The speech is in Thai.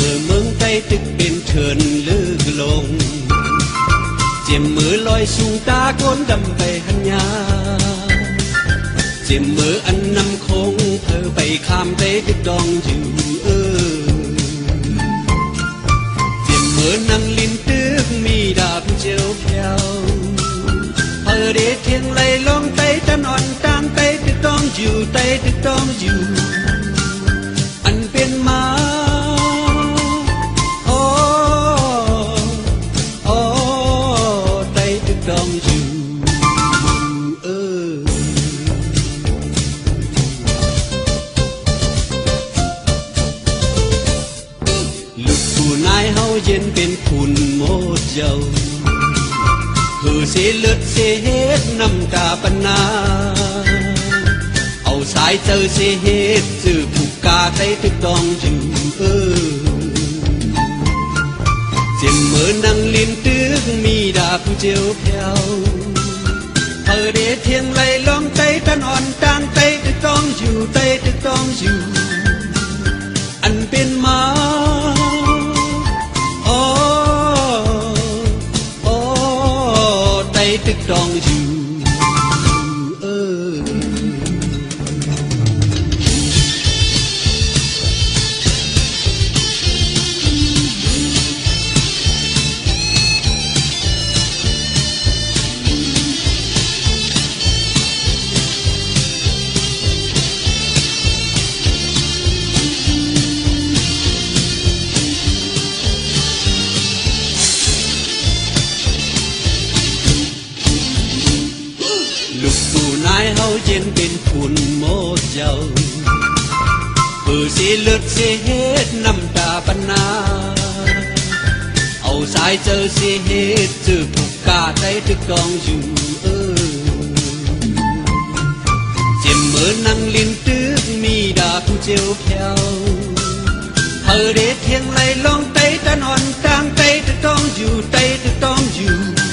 mơ mương tay tức bên thườn lư lồng chiêm mưa loi xuống ta côn đầm về hân nhà chiêm mưa ăn năm không thơ bay kham tay tức đong dịu chiêm mưa năng liên tức mi đạp chiều theo thơ để thiên lay lom tay ta non tan tay tức đong dịu tay tức đong dịu anh bên má đong dịu lúc phù nai hao yenเป็นฝุ่นหมดเจ้าคือเสียเลือดเสียเฮ็ดน้ำตาปนาเอาสายเจอเสียเฮ็ดสื่อผูกกาใจตึกดองอยู่เจ็บเมื่อนั่งลิ้นตึกมีดาบเจียวแผ่วเธอเดเทียงไหลล้อมใจท่านอ่อนตางใจตึกต้องอยู่ใจตึกต้องอยู่อันเป็นมาโอ้โอ้ใจตึกต้องอยู่ลูกตู่นายเฮาเย็นเป็นฝุ่นหมดเจ้าคือเสียเลือดเสียเฮ็ดน้ำตาปนาเอาสายเจอเสียเฮ็ดจืบผูกกาใจตึกดองอยู่เจ็บเมื่อนั่งลิ้นตึกมีดาบเจียวแผ่วเธอเด็ดเทียงไหลลองไตตะนอนตางไตตึกดองอยู่ไตตึกดองอยู่